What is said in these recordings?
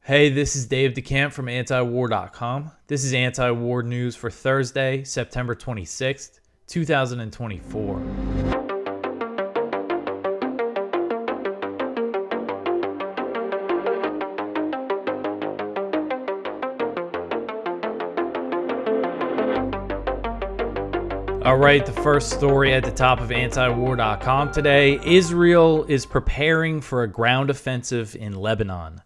Hey, this is Dave DeCamp from antiwar.com. This is anti-war news for Thursday, September 26th, 2024. All right, the first story at the top of antiwar.com today. Israel is preparing for a ground offensive in Lebanon.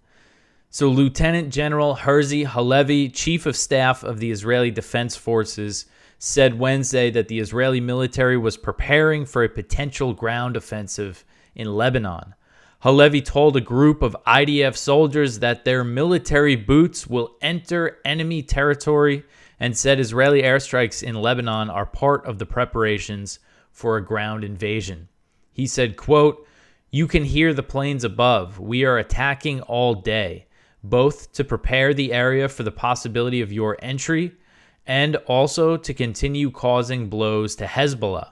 So Lieutenant General Herzi Halevi, Chief of Staff of the Israeli Defense Forces, said Wednesday that the Israeli military was preparing for a potential ground offensive in Lebanon. Halevi told a group of IDF soldiers that their military boots will enter enemy territory and said Israeli airstrikes in Lebanon are part of the preparations for a ground invasion. He said, quote, "You can hear the planes above. We are attacking all day, both to prepare the area for the possibility of your entry and also to continue causing blows to Hezbollah,"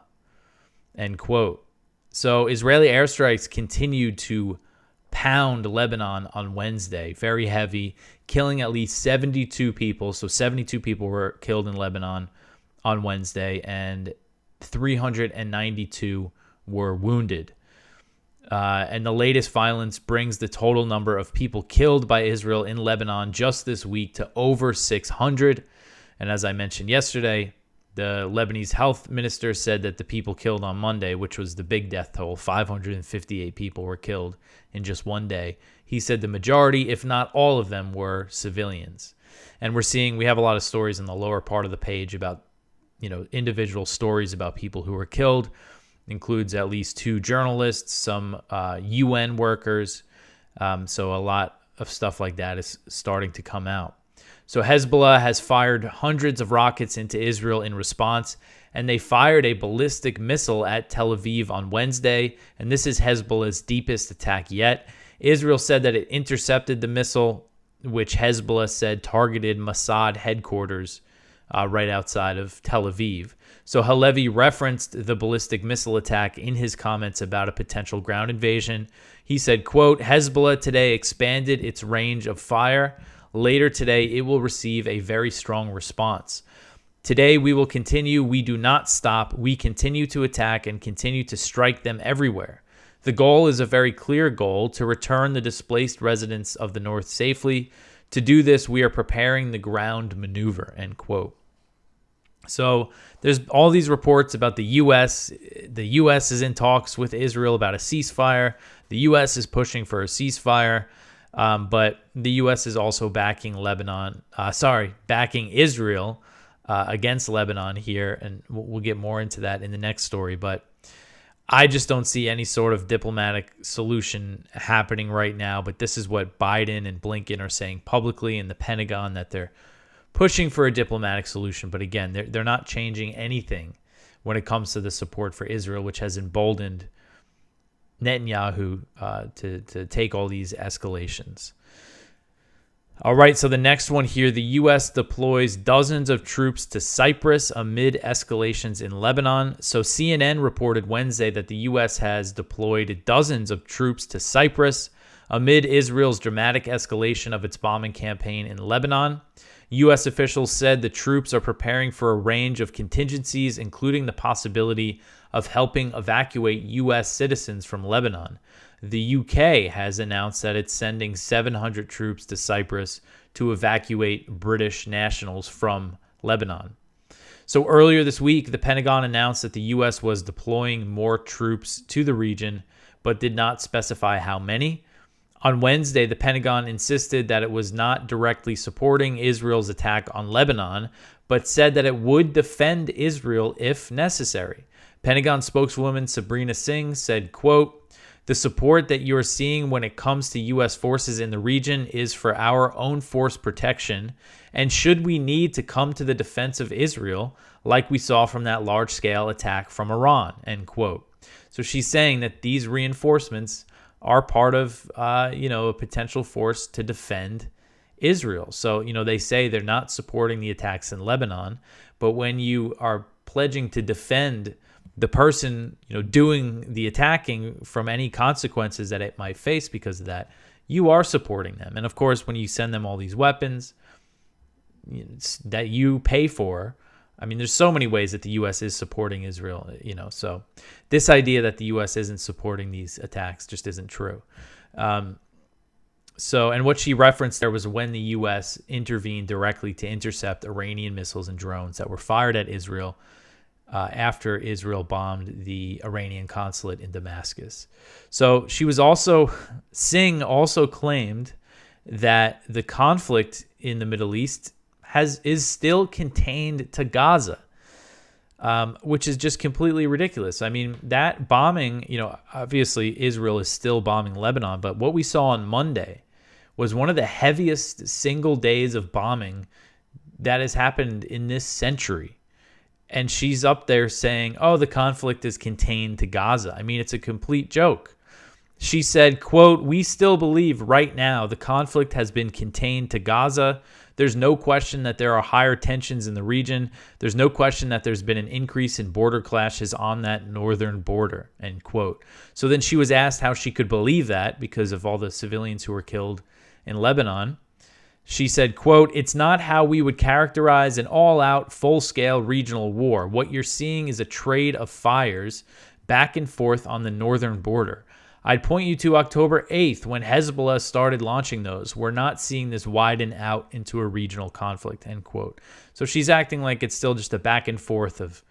end quote. So Israeli airstrikes continued to pound Lebanon on Wednesday, very heavy, killing at least 72 people. So 72 people were killed in Lebanon on Wednesday, and 392 were wounded. And the latest violence brings the total number of people killed by Israel in Lebanon just this week to over 600. And as I mentioned yesterday, the Lebanese health minister said that the people killed on Monday, which was the big death toll, 558 people were killed in just one day. He said the majority, if not all of them, were civilians. And we have a lot of stories in the lower part of the page about, individual stories about people who were killed. Includes at least 2 journalists, some UN workers. So a lot of stuff like that is starting to come out. So Hezbollah has fired hundreds of rockets into Israel in response, and they fired a ballistic missile at Tel Aviv on Wednesday, and this is Hezbollah's deepest attack yet. Israel said that it intercepted the missile, which Hezbollah said targeted Mossad headquarters right outside of Tel Aviv. So Halevi referenced the ballistic missile attack in his comments about a potential ground invasion. He said, quote, "Hezbollah today expanded its range of fire. Later today, it will receive a very strong response. Today, we will continue. We do not stop. We continue to attack and continue to strike them everywhere. The goal is a very clear goal, to return the displaced residents of the north safely. To do this, we are preparing the ground maneuver," end quote. So there's all these reports about the U.S. The U.S. is in talks with Israel about a ceasefire. The U.S. is pushing for a ceasefire, but the U.S. is also backing Israel against Lebanon here, and we'll get more into that in the next story. But I just don't see any sort of diplomatic solution happening right now. But this is what Biden and Blinken are saying publicly in the Pentagon, that they're pushing for a diplomatic solution. But again, they're not changing anything when it comes to the support for Israel, which has emboldened Netanyahu to take all these escalations. All right, so the next one here, the U.S. deploys dozens of troops to Cyprus amid escalations in Lebanon. So CNN reported Wednesday that the U.S. has deployed dozens of troops to Cyprus amid Israel's dramatic escalation of its bombing campaign in Lebanon. U.S. officials said the troops are preparing for a range of contingencies, including the possibility of helping evacuate U.S. citizens from Lebanon. The UK has announced that it's sending 700 troops to Cyprus to evacuate British nationals from Lebanon. So earlier this week, the Pentagon announced that the U.S. was deploying more troops to the region, but did not specify how many. On Wednesday, the Pentagon insisted that it was not directly supporting Israel's attack on Lebanon, but said that it would defend Israel if necessary. Pentagon spokeswoman Sabrina Singh said, quote, "The support that you are seeing when it comes to U.S. forces in the region is for our own force protection, and should we need to come to the defense of Israel, like we saw from that large-scale attack from Iran," end quote. So she's saying that these reinforcements are part of, a potential force to defend Israel. So, they say they're not supporting the attacks in Lebanon, but when you are pledging to defend the person, doing the attacking from any consequences that it might face because of that, you are supporting them. And of course, when you send them all these weapons that you pay for, I mean, there's so many ways that the U.S. is supporting Israel, so this idea that the U.S. isn't supporting these attacks just isn't true. And what she referenced there was when the U.S. intervened directly to intercept Iranian missiles and drones that were fired at Israel after Israel bombed the Iranian consulate in Damascus. So she was Singh also claimed that the conflict in the Middle East is still contained to Gaza, which is just completely ridiculous. I mean, that bombing, obviously Israel is still bombing Lebanon, but what we saw on Monday was one of the heaviest single days of bombing that has happened in this century. And she's up there saying, oh, the conflict is contained to Gaza. I mean, it's a complete joke. She said, quote, "We still believe right now the conflict has been contained to Gaza. There's no question that there are higher tensions in the region. There's no question that there's been an increase in border clashes on that northern border," end quote. So then she was asked how she could believe that because of all the civilians who were killed in Lebanon. She said, quote, "It's not how we would characterize an all-out, full-scale regional war. What you're seeing is a trade of fires back and forth on the northern border. I'd point you to October 8th when Hezbollah started launching those. We're not seeing this widen out into a regional conflict," end quote. So she's acting like it's still just a back and forth of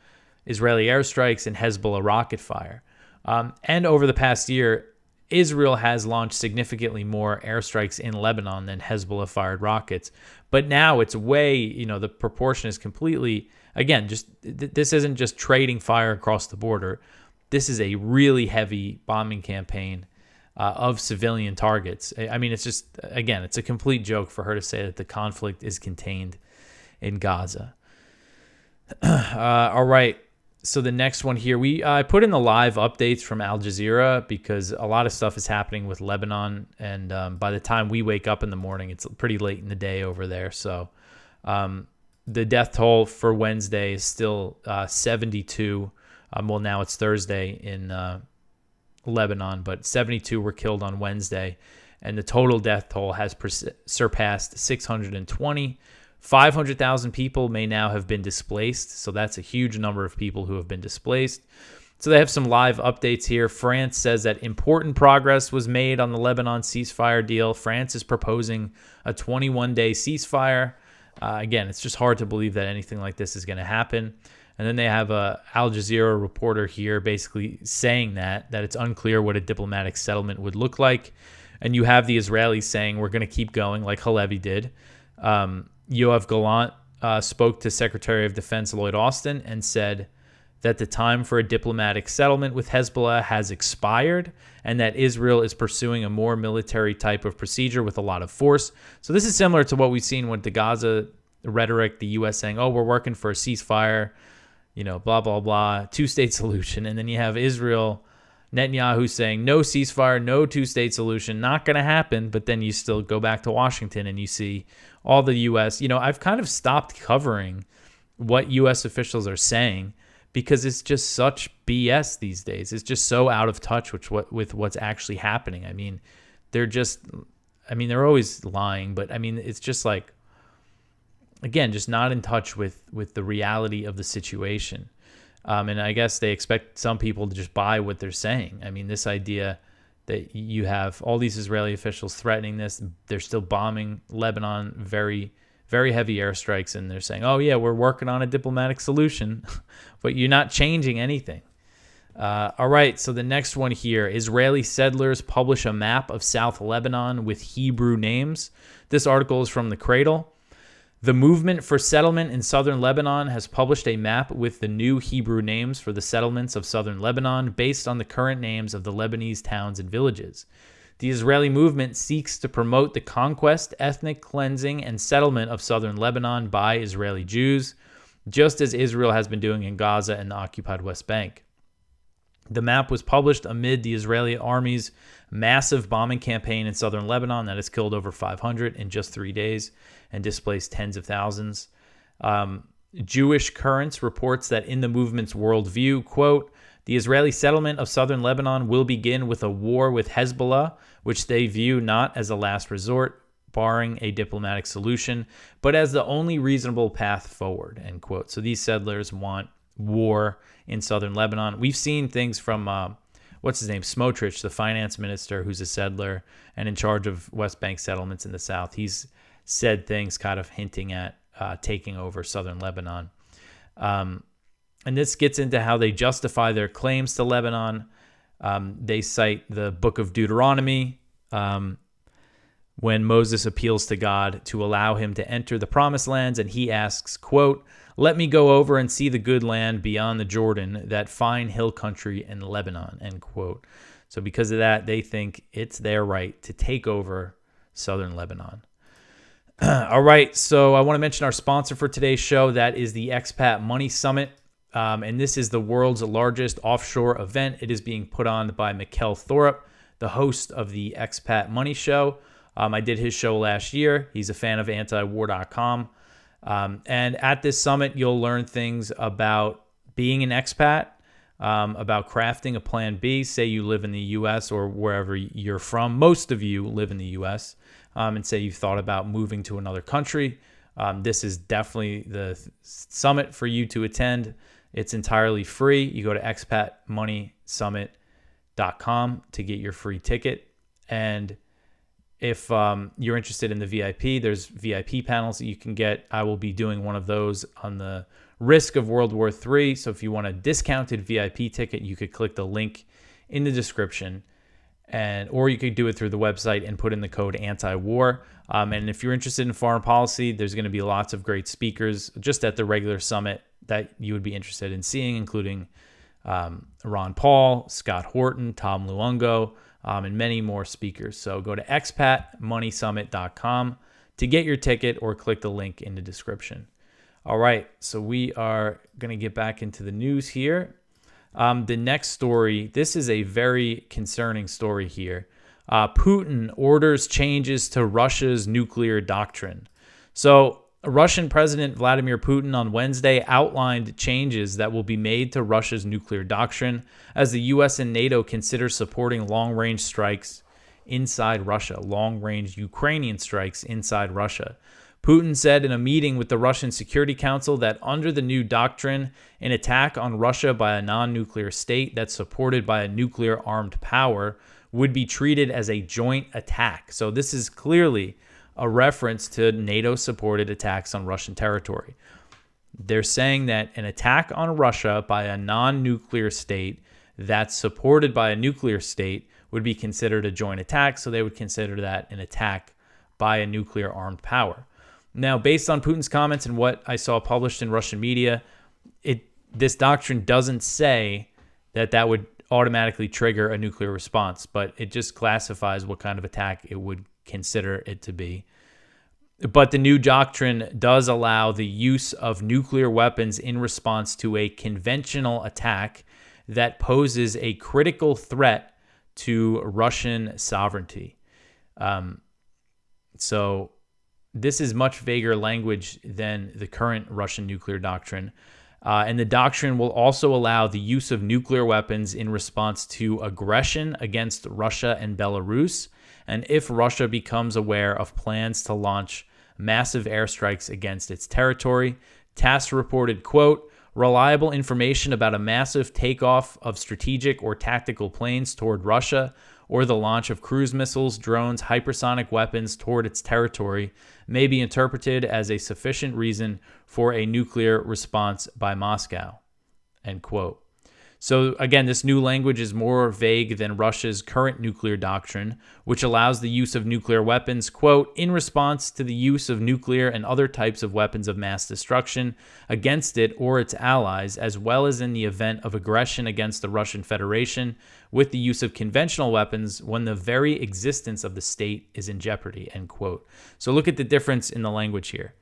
Israeli airstrikes and Hezbollah rocket fire. And over the past year, Israel has launched significantly more airstrikes in Lebanon than Hezbollah-fired rockets. But now it's way, the proportion is completely, again, this isn't just trading fire across the border. This is a really heavy bombing campaign of civilian targets. I mean, it's just, again, it's a complete joke for her to say that the conflict is contained in Gaza. All right. So the next one here, I put in the live updates from Al Jazeera because a lot of stuff is happening with Lebanon. And by the time we wake up in the morning, it's pretty late in the day over there. So the death toll for Wednesday is still 72. Well, now it's Thursday in Lebanon, but 72 were killed on Wednesday. And the total death toll has surpassed 620. 500,000 people may now have been displaced. So that's a huge number of people who have been displaced. So they have some live updates here. France says that important progress was made on the Lebanon ceasefire deal. France is proposing a 21-day ceasefire. Again, it's just hard to believe that anything like this is going to happen. And then they have a Al Jazeera reporter here basically saying that it's unclear what a diplomatic settlement would look like. And you have the Israelis saying we're going to keep going like Halevi did. Yoav Gallant spoke to Secretary of Defense Lloyd Austin and said that the time for a diplomatic settlement with Hezbollah has expired and that Israel is pursuing a more military type of procedure with a lot of force. So this is similar to what we've seen with the Gaza rhetoric, the U.S. saying, oh, we're working for a ceasefire, blah, blah, blah, two-state solution. And then you have Israel, Netanyahu saying no ceasefire, no two-state solution, not going to happen. But then you still go back to Washington and you see all the U.S. I've kind of stopped covering what U.S. officials are saying because it's just such BS these days. It's just so out of touch with what's actually happening. I mean, they're always lying, but I mean, it's just like, again, just not in touch with the reality of the situation. And I guess they expect some people to just buy what they're saying. I mean, this idea that you have all these Israeli officials threatening this, they're still bombing Lebanon, very, very heavy airstrikes, and they're saying, oh, yeah, we're working on a diplomatic solution, but you're not changing anything. All right, so the next one here, Israeli settlers publish a map of South Lebanon with Hebrew names. This article is from The Cradle. The Movement for Settlement in Southern Lebanon has published a map with the new Hebrew names for the settlements of southern Lebanon based on the current names of the Lebanese towns and villages. The Israeli movement seeks to promote the conquest, ethnic cleansing, and settlement of southern Lebanon by Israeli Jews, just as Israel has been doing in Gaza and the occupied West Bank. The map was published amid the Israeli army's massive bombing campaign in southern Lebanon that has killed over 500 in just 3 days and displaced tens of thousands. Jewish Currents reports that in the movement's worldview, quote, The Israeli settlement of southern Lebanon will begin with a war with Hezbollah, which they view not as a last resort, barring a diplomatic solution, but as the only reasonable path forward, end quote. So these settlers want war in southern Lebanon. We've seen things from, what's his name, Smotrich, the finance minister, who's a settler and in charge of West Bank settlements in the south. He's said things kind of hinting at taking over southern Lebanon. And this gets into how they justify their claims to Lebanon. They cite the book of Deuteronomy, when Moses appeals to God to allow him to enter the promised lands, and he asks, quote, "Let me go over and see the good land beyond the Jordan, that fine hill country in Lebanon," end quote. So because of that, they think it's their right to take over southern Lebanon. All right, so I want to mention our sponsor for today's show. That is the Expat Money Summit. And this is the world's largest offshore event. It is being put on by Mikkel Thorup, the host of the Expat Money Show. I did his show last year. He's a fan of antiwar.com. And at this summit, you'll learn things about being an expat, about crafting a plan B. Say you live in the U.S. or wherever you're from. Most of you live in the U.S. And say you've thought about moving to another country. This is definitely the summit for you to attend. It's entirely free. You go to expatmoneysummit.com to get your free ticket. And if you're interested in the VIP, there's VIP panels that you can get. I will be doing one of those on the risk of World War III. So if you want a discounted VIP ticket, you could click the link in the description, or you could do it through the website and put in the code anti-war. And if you're interested in foreign policy, there's going to be lots of great speakers just at the regular summit that you would be interested in seeing, including Ron Paul, Scott Horton, Tom Luongo, and many more speakers. So go to expatmoneysummit.com to get your ticket, or click the link in the description. All right, so we are going to get back into the news here. The next story, this is a very concerning story here. Putin orders changes to Russia's nuclear doctrine. So Russian President Vladimir Putin on Wednesday outlined changes that will be made to Russia's nuclear doctrine as the U.S. and NATO consider supporting long-range strikes inside Russia, long-range Ukrainian strikes inside Russia. Putin said in a meeting with the Russian Security Council that under the new doctrine, an attack on Russia by a non-nuclear state that's supported by a nuclear-armed power would be treated as a joint attack. So this is clearly a reference to NATO-supported attacks on Russian territory. They're saying that an attack on Russia by a non-nuclear state that's supported by a nuclear state would be considered a joint attack, so they would consider that an attack by a nuclear-armed power. Now, based on Putin's comments and what I saw published in Russian media, this doctrine doesn't say that would automatically trigger a nuclear response, but it just classifies what kind of attack it would consider it to be. But the new doctrine does allow the use of nuclear weapons in response to a conventional attack that poses a critical threat to Russian sovereignty. So this is much vaguer language than the current Russian nuclear doctrine. And the doctrine will also allow the use of nuclear weapons in response to aggression against Russia and Belarus, and if Russia becomes aware of plans to launch massive airstrikes against its territory. TASS reported, quote, reliable information about a massive takeoff of strategic or tactical planes toward Russia or the launch of cruise missiles, drones, hypersonic weapons toward its territory may be interpreted as a sufficient reason for a nuclear response by Moscow, end quote. So again, this new language is more vague than Russia's current nuclear doctrine, which allows the use of nuclear weapons, quote, in response to the use of nuclear and other types of weapons of mass destruction against it or its allies, as well as in the event of aggression against the Russian Federation with the use of conventional weapons when the very existence of the state is in jeopardy, end quote. So look at the difference in the language here.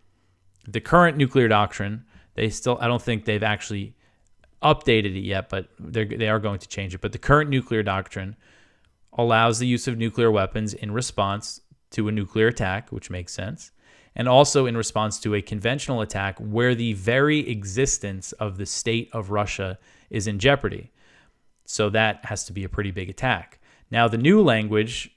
The current nuclear doctrine, I don't think they've actually updated it yet, but they are going to change it. But the current nuclear doctrine allows the use of nuclear weapons in response to a nuclear attack, which makes sense, and also in response to a conventional attack where the very existence of the state of Russia is in jeopardy. So that has to be a pretty big attack. Now, the new language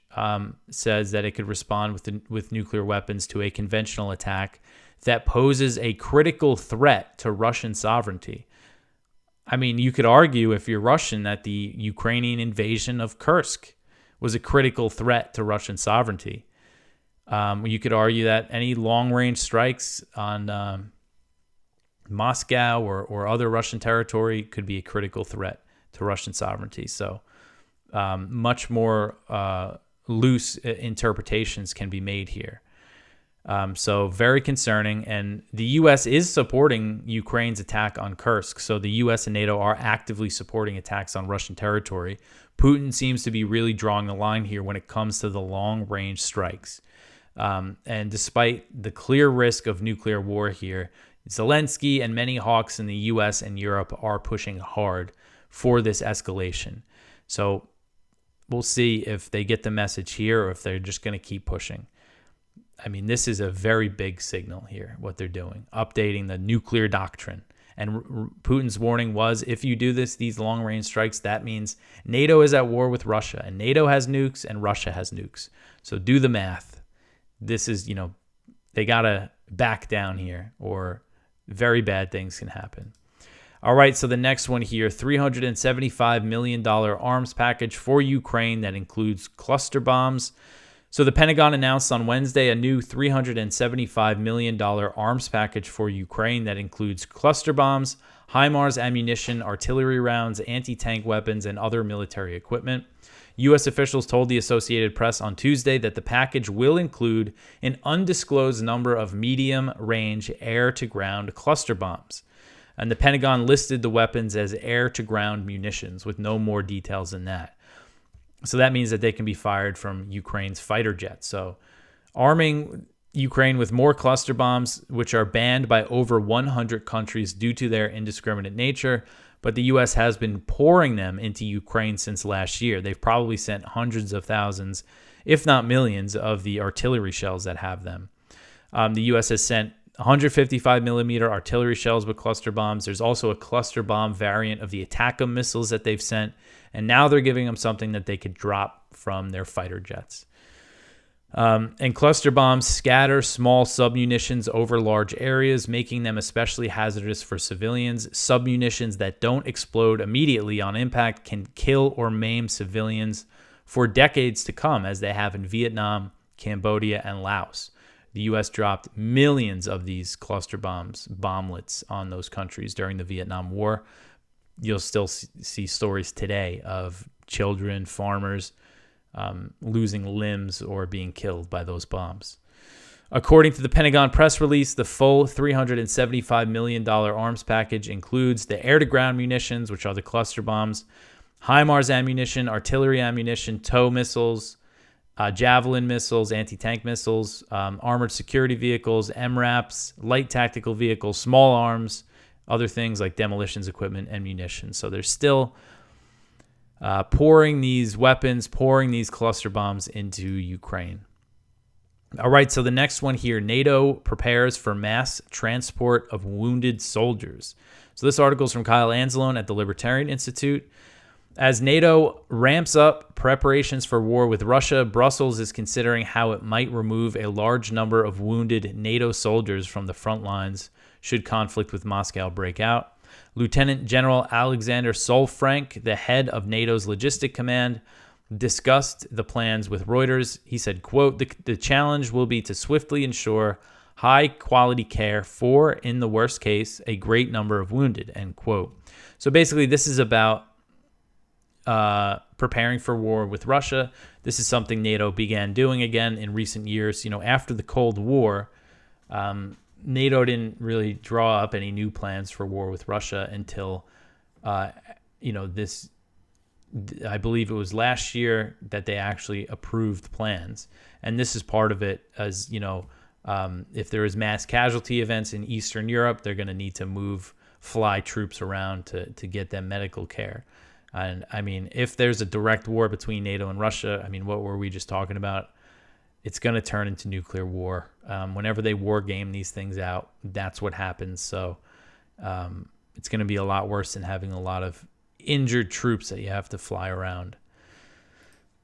says that it could respond with nuclear weapons to a conventional attack that poses a critical threat to Russian sovereignty. I mean, you could argue, if you're Russian, that the Ukrainian invasion of Kursk was a critical threat to Russian sovereignty. You could argue that any long-range strikes on Moscow or other Russian territory could be a critical threat to Russian sovereignty. So much more loose interpretations can be made here. So very concerning. And the U.S. is supporting Ukraine's attack on Kursk. So the U.S. and NATO are actively supporting attacks on Russian territory. Putin seems to be really drawing the line here when it comes to the long-range strikes. And despite the clear risk of nuclear war here, Zelensky and many hawks in the U.S. and Europe are pushing hard for this escalation. So we'll see if they get the message here or if they're just going to keep pushing. I mean, this is a very big signal here, what they're doing, updating the nuclear doctrine. And Putin's warning was, if you do these long-range strikes, that means NATO is at war with Russia, and NATO has nukes and Russia has nukes. So do the math. This is, they got to back down here or very bad things can happen. All right, so the next one here, $375 million arms package for Ukraine that includes cluster bombs. So the Pentagon announced on Wednesday a new $375 million arms package for Ukraine that includes cluster bombs, HIMARS ammunition, artillery rounds, anti-tank weapons, and other military equipment. U.S. officials told the Associated Press on Tuesday that the package will include an undisclosed number of medium-range air-to-ground cluster bombs. And the Pentagon listed the weapons as air-to-ground munitions with no more details than that. So that means that they can be fired from Ukraine's fighter jets. So arming Ukraine with more cluster bombs, which are banned by over 100 countries due to their indiscriminate nature. But the U.S. has been pouring them into Ukraine since last year. They've probably sent hundreds of thousands, if not millions, of the artillery shells that have them. The U.S. has sent 155 millimeter artillery shells with cluster bombs. There's also a cluster bomb variant of the ATACMS missiles that they've sent. And now they're giving them something that they could drop from their fighter jets. And cluster bombs scatter small submunitions over large areas, making them especially hazardous for civilians. Submunitions that don't explode immediately on impact can kill or maim civilians for decades to come, as they have in Vietnam, Cambodia, and Laos. The U.S. dropped millions of these cluster bomblets on those countries during the Vietnam War. You'll still see stories today of children, farmers, losing limbs or being killed by those bombs. According to the Pentagon press release, the full $375 million arms package includes the air-to-ground munitions, which are the cluster bombs, HIMARS ammunition, artillery ammunition, TOW missiles, Javelin missiles, anti-tank missiles, armored security vehicles, MRAPs, light tactical vehicles, small arms, other things like demolitions equipment and munitions. So they're still pouring these weapons, pouring these cluster bombs into Ukraine. All right, so the next one here, NATO prepares for mass transport of wounded soldiers. So this article is from Kyle Anzalone at the Libertarian Institute. As NATO ramps up preparations for war with Russia, Brussels is considering how it might remove a large number of wounded NATO soldiers from the front lines should conflict with Moscow break out. Lieutenant General Alexander Solfrank, the head of NATO's Logistic Command, discussed the plans with Reuters. He said, quote, the challenge will be to swiftly ensure high-quality care for, in the worst case, a great number of wounded, end quote. So basically, this is about preparing for war with Russia. This is something NATO began doing again in recent years. After the Cold War, NATO didn't really draw up any new plans for war with Russia until, this, I believe it was last year that they actually approved plans. And this is part of it, as, if there is mass casualty events in Eastern Europe, they're going to need to fly troops around to get them medical care. And I mean, if there's a direct war between NATO and Russia, I mean, what were we just talking about? It's going to turn into nuclear war. Whenever they war game these things out, that's what happens. So it's going to be a lot worse than having a lot of injured troops that you have to fly around.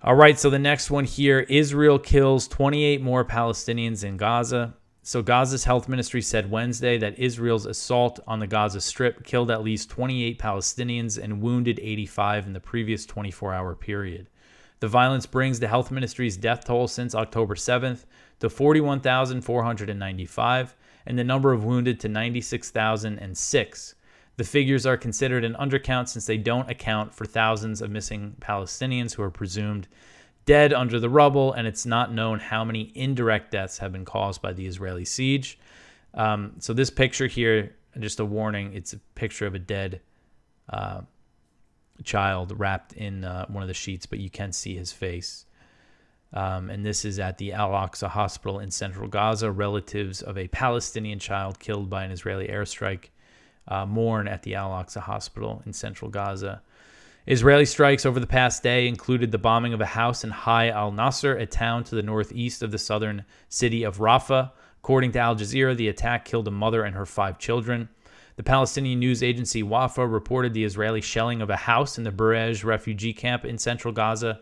All right, so the next one here, Israel kills 28 more Palestinians in Gaza. So Gaza's health ministry said Wednesday that Israel's assault on the Gaza Strip killed at least 28 Palestinians and wounded 85 in the previous 24-hour period. The violence brings the health ministry's death toll since October 7th to 41,495 and the number of wounded to 96,006. The figures are considered an undercount since they don't account for thousands of missing Palestinians who are presumed dead under the rubble, and it's not known how many indirect deaths have been caused by the Israeli siege. So this picture here, just a warning, it's a picture of a dead child wrapped in one of the sheets, but you can see his face. And this is at the Al-Aqsa Hospital in central Gaza. Relatives of a Palestinian child killed by an Israeli airstrike mourn at the Al-Aqsa Hospital in central Gaza. Israeli strikes over the past day included the bombing of a house in Hai al-Nasr, a town to the northeast of the southern city of Rafah. According to Al Jazeera, the attack killed a mother and her 5 children. The Palestinian news agency Wafa reported the Israeli shelling of a house in the Burej refugee camp in central Gaza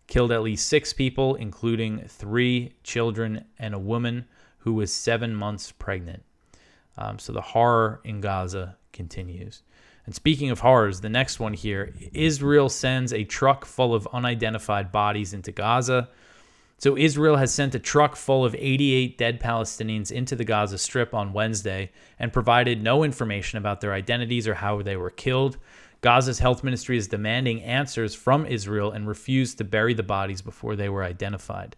killed at least 6 people, including 3 children and a woman who was 7 months pregnant. So the horror in Gaza continues. And speaking of horrors, the next one here, Israel sends a truck full of unidentified bodies into Gaza. So Israel has sent a truck full of 88 dead Palestinians into the Gaza Strip on Wednesday and provided no information about their identities or how they were killed. Gaza's health ministry is demanding answers from Israel and refused to bury the bodies before they were identified.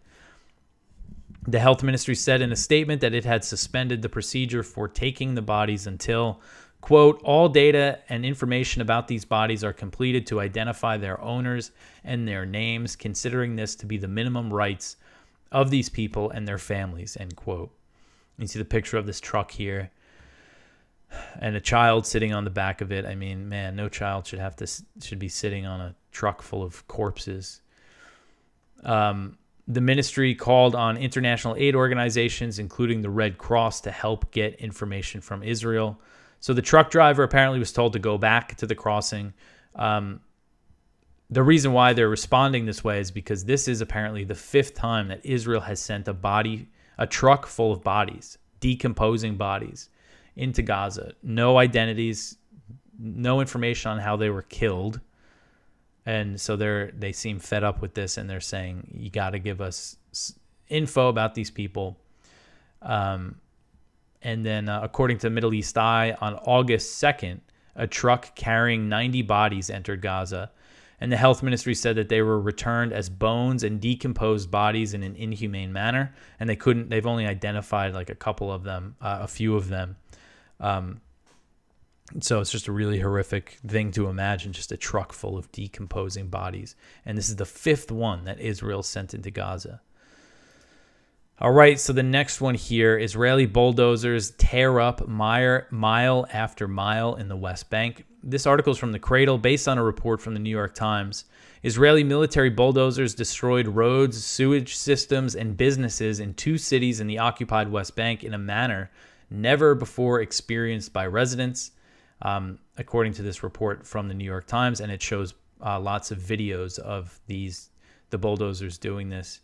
The health ministry said in a statement that it had suspended the procedure for taking the bodies until, quote, all data and information about these bodies are completed to identify their owners and their names, considering this to be the minimum rights of these people and their families, end quote. You see the picture of this truck here and a child sitting on the back of it. I mean, man, no child should be sitting on a truck full of corpses. The ministry called on international aid organizations, including the Red Cross, to help get information from Israel. So the truck driver apparently was told to go back to the crossing. The reason why they're responding this way is because this is apparently the 5th time that Israel has sent a truck full of bodies, decomposing bodies, into Gaza. No identities, no information on how they were killed. And so they seem fed up with this, and they're saying, you got to give us info about these people. And then according to Middle East Eye, on August 2nd, a truck carrying 90 bodies entered Gaza. And the health ministry said that they were returned as bones and decomposed bodies in an inhumane manner. And they've only identified like a few of them. So it's just a really horrific thing to imagine, just a truck full of decomposing bodies. And this is the 5th one that Israel sent into Gaza. All right, so the next one here, Israeli bulldozers tear up mile after mile in the West Bank. This article is from The Cradle, based on a report from the New York Times. Israeli military bulldozers destroyed roads, sewage systems, and businesses in 2 cities in the occupied West Bank in a manner never before experienced by residents, according to this report from the New York Times, and it shows lots of videos of the bulldozers doing this.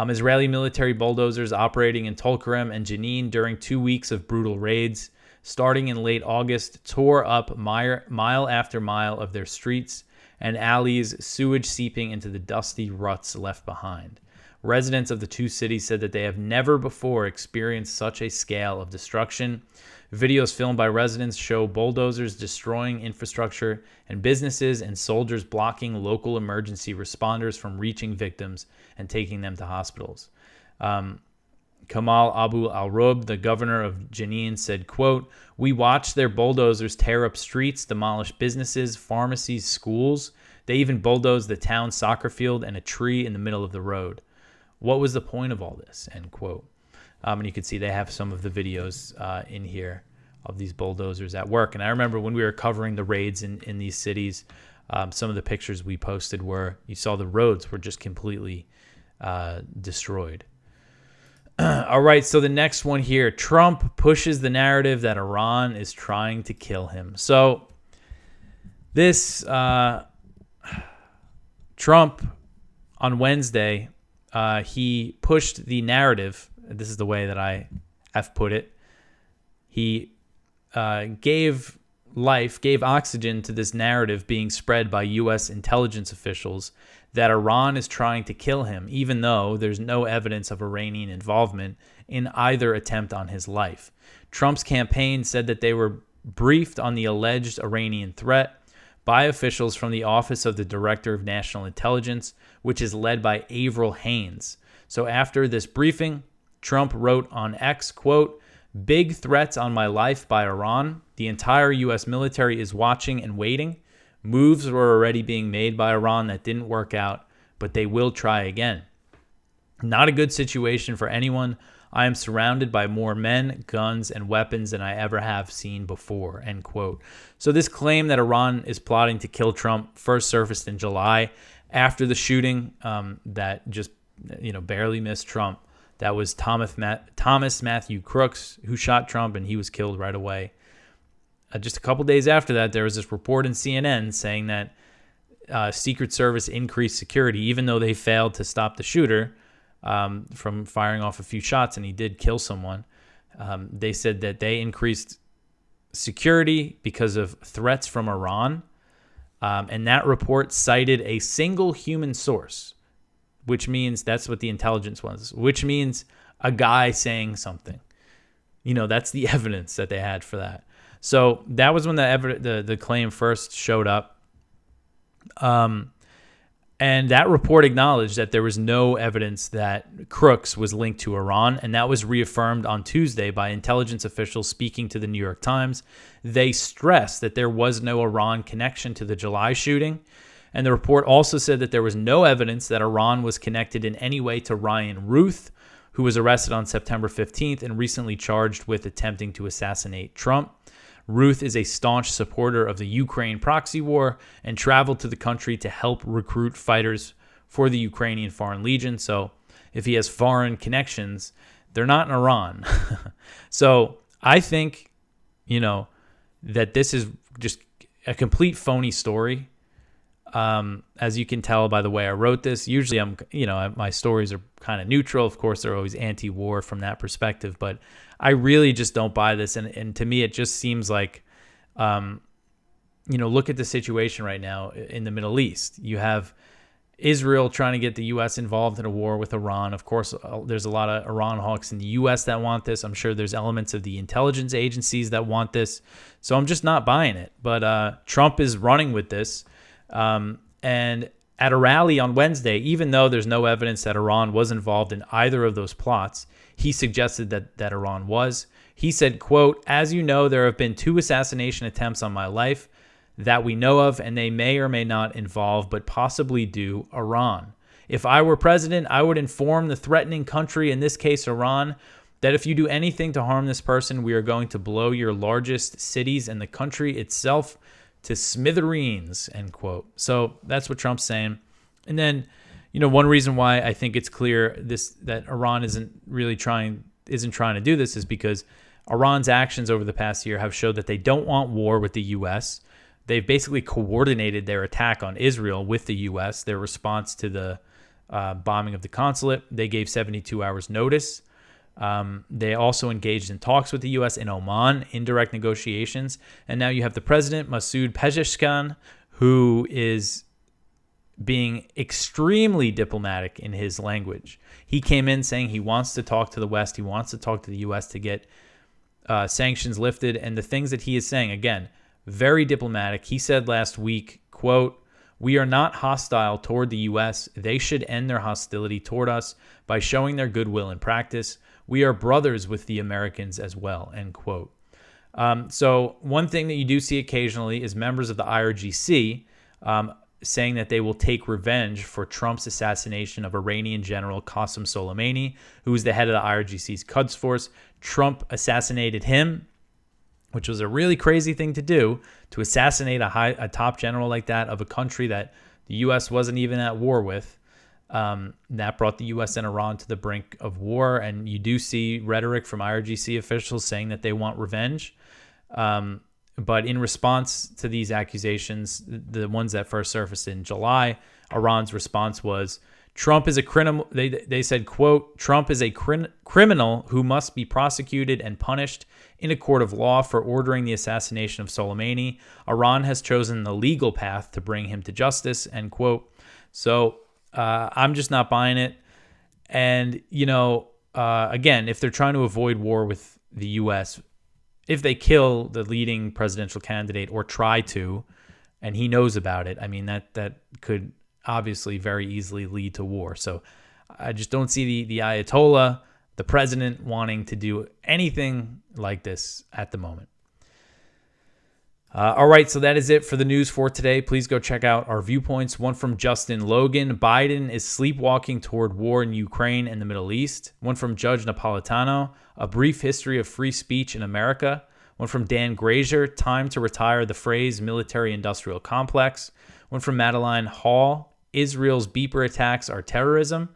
Israeli military bulldozers operating in Tulkarem and Jenin during 2 weeks of brutal raids, starting in late August, tore up mile after mile of their streets and alleys, sewage seeping into the dusty ruts left behind. Residents of the 2 cities said that they have never before experienced such a scale of destruction. Videos filmed by residents show bulldozers destroying infrastructure and businesses and soldiers blocking local emergency responders from reaching victims and taking them to hospitals. Kamal Abu al-Rub, the governor of Jenin, said, quote, we watched their bulldozers tear up streets, demolish businesses, pharmacies, schools. They even bulldozed the town soccer field and a tree in the middle of the road. What was the point of all this? End quote. And you can see they have some of the videos in here of these bulldozers at work. And I remember when we were covering the raids in these cities, some of the pictures we posted were, you saw the roads were just completely destroyed. All right, so the next one here, Trump pushes the narrative that Iran is trying to kill him. So This Trump on Wednesday, he pushed the narrative. This is the way that I have put it. He gave oxygen to this narrative being spread by U.S. intelligence officials that Iran is trying to kill him, even though there's no evidence of Iranian involvement in either attempt on his life. Trump's campaign said that they were briefed on the alleged Iranian threat by officials from the Office of the Director of National Intelligence, which is led by Avril Haines. So after this briefing, Trump wrote on X, quote, "Big threats on my life by Iran. The entire U.S. military is watching and waiting. Moves were already being made by Iran that didn't work out, but they will try again. Not a good situation for anyone. I am surrounded by more men, guns, and weapons than I ever have seen before," end quote. So this claim that Iran is plotting to kill Trump first surfaced in July after the shooting that just barely missed Trump. That was Thomas Matthew Crooks who shot Trump, and he was killed right away. Just a couple days after that, there was this report in CNN saying that Secret Service increased security, even though they failed to stop the shooter from firing off a few shots, and he did kill someone. They said that they increased security because of threats from Iran, and that report cited a single human source, which means that's what the intelligence was, which means a guy saying something. That's the evidence that they had for that. So that was when the claim first showed up. And that report acknowledged that there was no evidence that Crooks was linked to Iran, and that was reaffirmed on Tuesday by intelligence officials speaking to the New York Times. They stressed that there was no Iran connection to the July shooting, and the report also said that there was no evidence that Iran was connected in any way to Ryan Ruth, who was arrested on September 15th and recently charged with attempting to assassinate Trump. Ruth is a staunch supporter of the Ukraine proxy war and traveled to the country to help recruit fighters for the Ukrainian Foreign Legion. So if he has foreign connections, they're not in Iran. So I think, that this is just a complete phony story. As you can tell by the way I wrote this, usually my stories are kind of neutral. Of course, they're always anti-war from that perspective, but I really just don't buy this. And to me, it just seems like, look at the situation right now in the Middle East. You have Israel trying to get the U.S. involved in a war with Iran. Of course, there's a lot of Iran hawks in the U.S. that want this. I'm sure there's elements of the intelligence agencies that want this. So I'm just not buying it. But Trump is running with this. And at a rally on Wednesday, even though there's no evidence that Iran was involved in either of those plots, he suggested that Iran was. He said, quote, "As you know, there have been 2 assassination attempts on my life that we know of, and they may or may not involve, but possibly do, Iran. If I were president, I would inform the threatening country, in this case Iran, that if you do anything to harm this person, we are going to blow your largest cities and the country itself to smithereens," end quote. So that's what Trump's saying. And then, one reason why I think it's clear that Iran isn't trying to do this is because Iran's actions over the past year have showed that they don't want war with the U.S. They've basically coordinated their attack on Israel with the U.S. Their response to the bombing of the consulate, they gave 72 hours notice. They also engaged in talks with the U.S. in Oman, indirect negotiations. And now you have the president, Masoud Pezeshkian, who is being extremely diplomatic in his language. He came in saying he wants to talk to the West. He wants to talk to the U.S. to get sanctions lifted. And the things that he is saying, again, very diplomatic. He said last week, quote, "We are not hostile toward the U.S. They should end their hostility toward us by showing their goodwill in practice. We are brothers with the Americans as well," end quote. So one thing that you do see occasionally is members of the IRGC saying that they will take revenge for Trump's assassination of Iranian General Qasem Soleimani, who was the head of the IRGC's Quds Force. Trump assassinated him, which was a really crazy thing to do, to assassinate a top general like that of a country that the U.S. wasn't even at war with. That brought the U.S. and Iran to the brink of war, and you do see rhetoric from IRGC officials saying that they want revenge. But in response to these accusations, the ones that first surfaced in July, Iran's response was, Trump is a criminal. They said, quote, Trump is a criminal who must be prosecuted and punished in a court of law for ordering the assassination of Soleimani. Iran has chosen the legal path to bring him to justice, end quote. So I'm just not buying it. And, again, if they're trying to avoid war with the U.S., if they kill the leading presidential candidate or try to, and he knows about it, I mean, that could obviously very easily lead to war. So I just don't see the Ayatollah, the president, wanting to do anything like this at the moment. All right, so that is it for the news for today. Please go check out our viewpoints. One from Justin Logan. Biden is sleepwalking toward war in Ukraine and the Middle East. One from Judge Napolitano. A brief history of free speech in America. One from Dan Grazier. Time to retire the phrase military-industrial complex. One from Madeline Hall. Israel's beeper attacks are terrorism.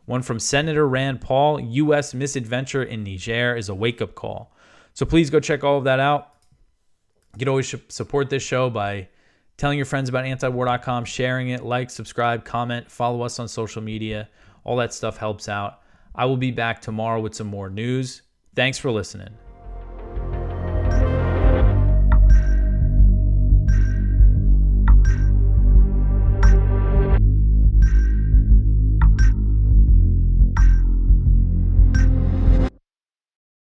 One from Senator Rand Paul. U.S. misadventure in Niger is a wake-up call. So please go check all of that out. You can always support this show by telling your friends about antiwar.com, sharing it, like, subscribe, comment, follow us on social media. All that stuff helps out. I will be back tomorrow with some more news. Thanks for listening.